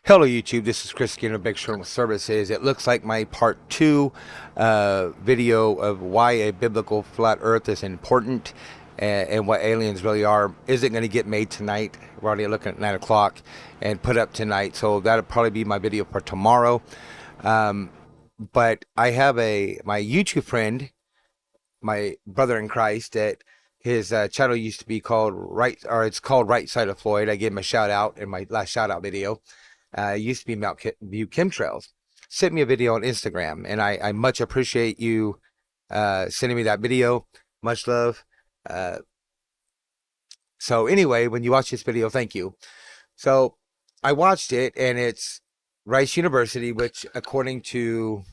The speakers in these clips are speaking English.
Hello YouTube, this is Chris Skinner, Big External Services. It looks like my part 2 video of why a biblical flat earth is important and what aliens really are isn't going to get made tonight. We're already looking at 9 o'clock and put up tonight, so that'll probably be my video for tomorrow. But I have my YouTube friend, my brother in Christ, that his channel used to be called it's called Right Side of Floyd. I gave him a shout out in my last shout out video. Used to be Mount View Chemtrails. Sent me a video on Instagram, and I much appreciate you sending me that video. Much love. Uh, so anyway, when you watch this video, thank you. So I watched it, and it's Rice University, which according to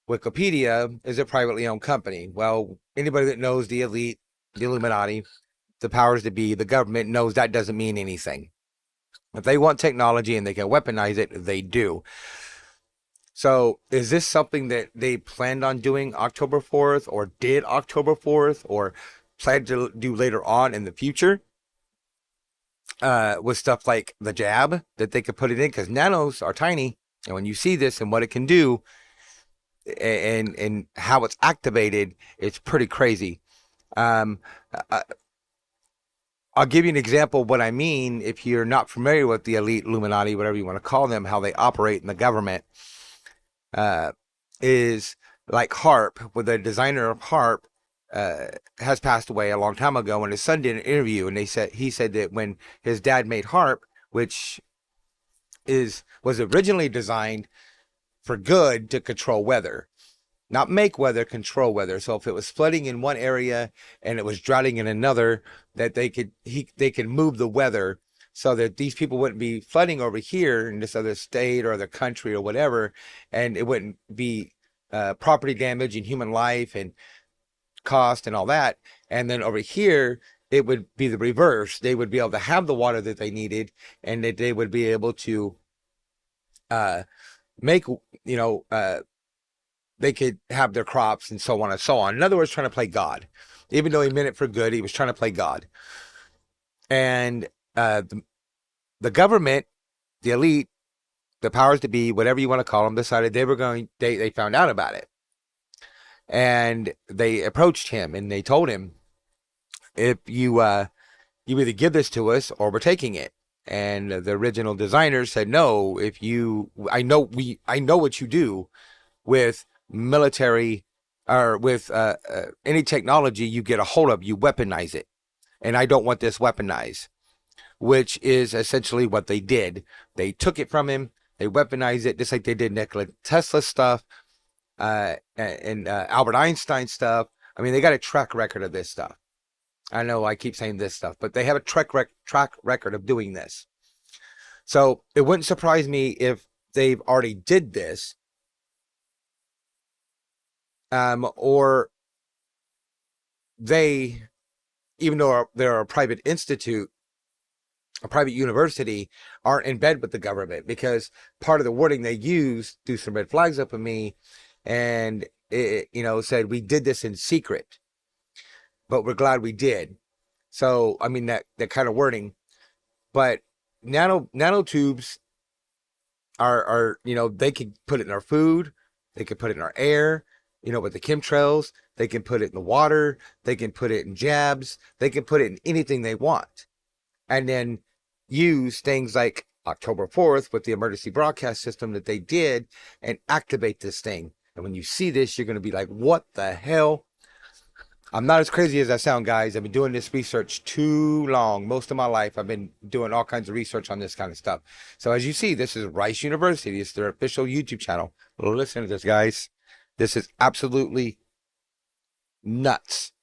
Wikipedia is a privately owned company. Well, anybody that knows the elite, the Illuminati, the powers that be, the government knows that doesn't mean anything. If they want technology and they can weaponize it, they do. So is this something that they planned on doing October 4th or did October 4th or plan to do later on in the future? With stuff like the jab that they could put it in, because nanos are tiny. And when you see this and what it can do and how it's activated, it's pretty crazy. Um, I'll give you an example of what I mean if you're not familiar with the elite Illuminati, whatever you want to call them, how they operate in the government. Is like Harp, where the designer of Harp has passed away a long time ago, and his son did an interview, and he said that when his dad made Harp, which was originally designed for good to control weather, not make weather, control weather. So if it was flooding in one area and it was droughting in another, that they could move the weather so that these people wouldn't be flooding over here in this other state or other country or whatever, and it wouldn't be property damage and human life and cost and all that. And then over here, it would be the reverse. They would be able to have the water that they needed, and that they would be able to make, they could have their crops and so on and so on. In other words, trying to play God. Even though he meant it for good, he was trying to play God. And the government, the elite, the powers to be, whatever you want to call them, decided they found out about it. And they approached him and they told him, if you either give this to us or we're taking it. And the original designers said, no, I know what you do with military or with any technology you get a hold of, you weaponize it. And I don't want this weaponized, which is essentially what they did. They took it from him, they weaponized it, just like they did Nikola Tesla stuff and Albert Einstein stuff. I mean, they got a track record of this stuff. I know I keep saying this stuff, but they have a track record of doing this. So it wouldn't surprise me if they've already did this, or they, even though they're a private institute, a private university, aren't in bed with the government, because part of the wording they used threw some red flags up at me, and it said we did this in secret, but we're glad we did. So I mean that kind of wording, but nanotubes are they could put it in our food, they could put it in our air, with the chemtrails, they can put it in the water, they can put it in jabs, they can put it in anything they want, and then use things like October 4th with the emergency broadcast system that they did and activate this thing. And when you see this, you're going to be like, what the hell? I'm not as crazy as I sound, guys. I've been doing this research too long. Most of my life, I've been doing all kinds of research on this kind of stuff. So as you see, this is Rice University. It's their official YouTube channel. Listen to this, guys. This is absolutely nuts.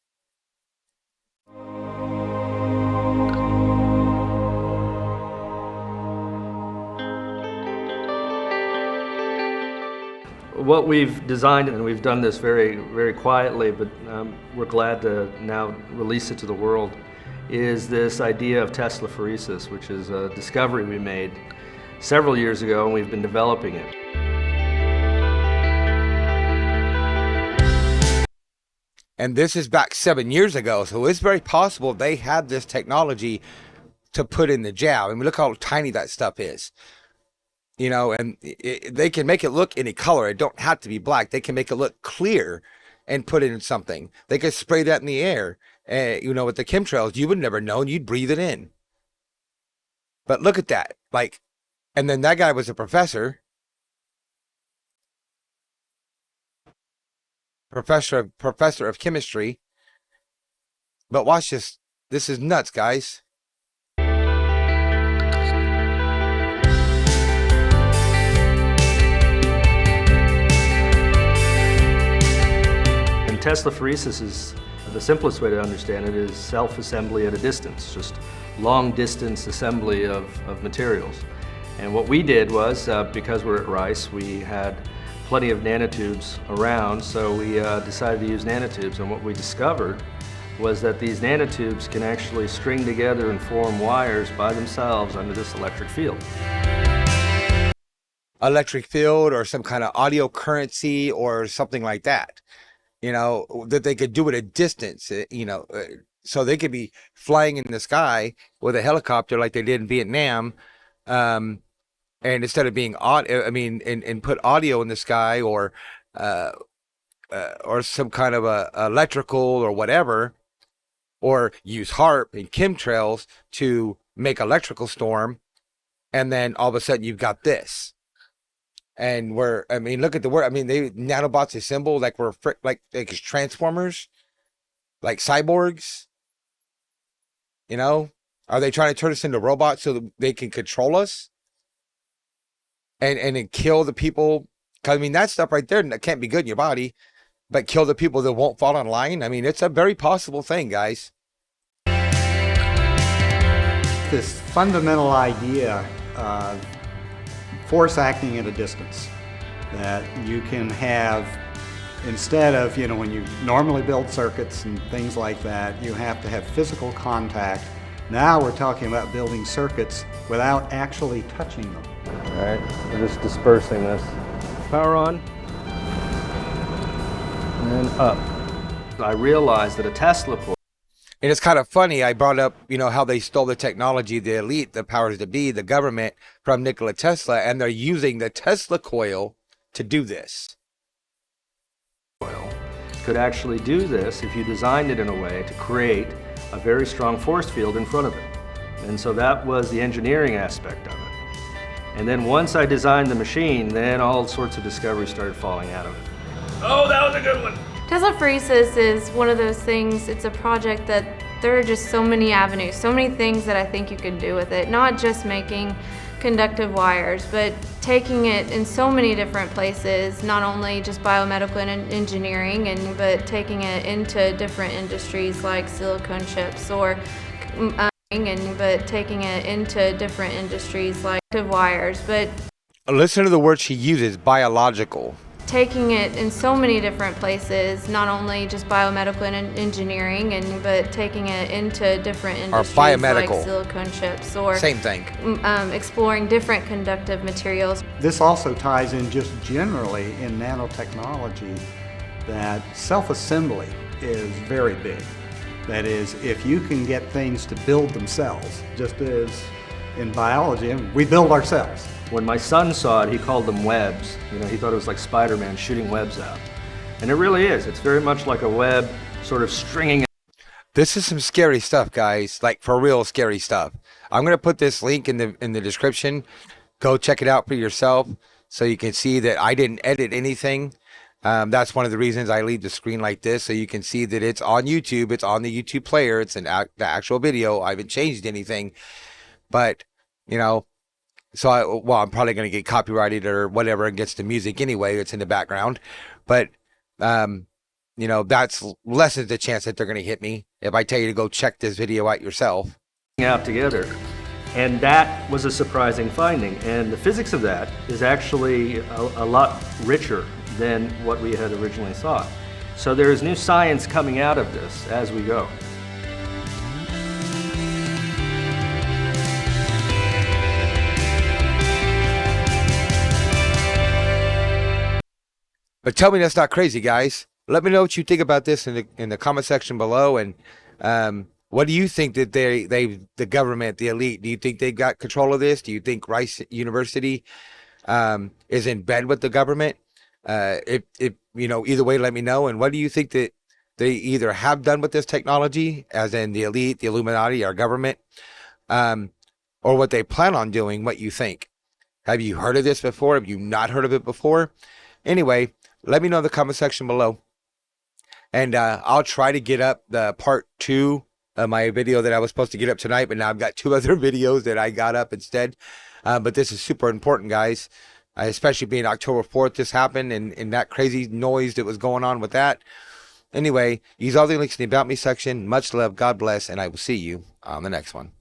What we've designed, and we've done this very, very quietly, but we're glad to now release it to the world, is this idea of Teslaphoresis, which is a discovery we made several years ago, and we've been developing it. And this is back 7 years ago, so it's very possible they had this technology to put in the jab. I mean, look how tiny that stuff is. And they can make it look any color. It don't have to be black. They can make it look clear and put it in something. They could spray that in the air. With the chemtrails, you would never know, and you'd breathe it in. But look at that. And then that guy was a professor of chemistry. But watch this. This is nuts, guys. And Teslaphoresis is, the simplest way to understand it is self-assembly at a distance, just long distance assembly of materials. And what we did was, because we're at Rice, we had plenty of nanotubes around, so we decided to use nanotubes. And what we discovered was that these nanotubes can actually string together and form wires by themselves under this electric field. Electric field or some kind of audio currency or something like that. That they could do at a distance, so they could be flying in the sky with a helicopter like they did in Vietnam. And instead of being and put audio in the sky or some kind of a electrical or whatever, or use HARP and chemtrails to make electrical storm, and then all of a sudden you've got this. And look at the word. They nanobots assemble like like transformers, like cyborgs. Are they trying to turn us into robots so that they can control us and then kill the people? 'Cause, that stuff right there, that can't be good in your body, but kill the people that won't fall in line. It's a very possible thing, guys. This fundamental idea of force acting at a distance, that you can have, instead of, when you normally build circuits and things like that, you have to have physical contact. Now we're talking about building circuits without actually touching them. All right, we're just dispersing this. Power on, and up. I realized that a Tesla coil. And it's kind of funny. I brought up, how they stole the technology, the elite, the powers that be, the government, from Nikola Tesla, and they're using the Tesla coil to do this. Could actually do this if you designed it in a way to create a very strong force field in front of it. And so that was the engineering aspect of it. And then once I designed the machine, then all sorts of discoveries started falling out of it. Oh, that was a good one! Teslaphoresis is one of those things, it's a project that there are just so many avenues, so many things that I think you could do with it. Not just making conductive wires, but taking it in so many different places, not only just biomedical and engineering, but taking it into different industries like silicone chips or but taking it into different industries like wires, but listen to the word she uses, biological. Taking it in so many different places, not only just biomedical and engineering, but taking it into different industries biomedical, like silicone chips or same thing. Exploring different conductive materials. This also ties in just generally in nanotechnology that self-assembly is very big. That is, if you can get things to build themselves, just as in biology, we build ourselves. When my son saw it, he called them webs. He thought it was like Spider-Man shooting webs out. And it really is. It's very much like a web sort of stringing. This is some scary stuff, guys. Like, for real scary stuff. I'm going to put this link in the description. Go check it out for yourself so you can see that I didn't edit anything. That's one of the reasons I leave the screen like this, so you can see that it's on YouTube. It's on the YouTube player. It's the actual video. I haven't changed anything. But, so I'm probably going to get copyrighted or whatever against the music anyway. It's in the background. But, that's lessens the chance that they're going to hit me if I tell you to go check this video out yourself. Out together. And that was a surprising finding. And the physics of that is actually a lot richer than what we had originally thought. So there is new science coming out of this as we go. But tell me that's not crazy, guys. Let me know what you think about this in the comment section below, and What do you think that the government, the elite, do you think they've got control of this? Do you think Rice University is in bed with the government? If either way, let me know. And what do you think that they either have done with this technology, as in the elite, the Illuminati, our government, um, or what they plan on doing? What you think? Have you heard of this before? Have you not heard of it before? Anyway, let me know in the comment section below, and I'll try to get up the part 2 of my video that I was supposed to get up tonight, but now I've got 2 other videos that I got up instead. But this is super important, guys, especially being October 4th this happened, and that crazy noise that was going on with that. Anyway, use all the links in the About Me section. Much love, God bless, and I will see you on the next one.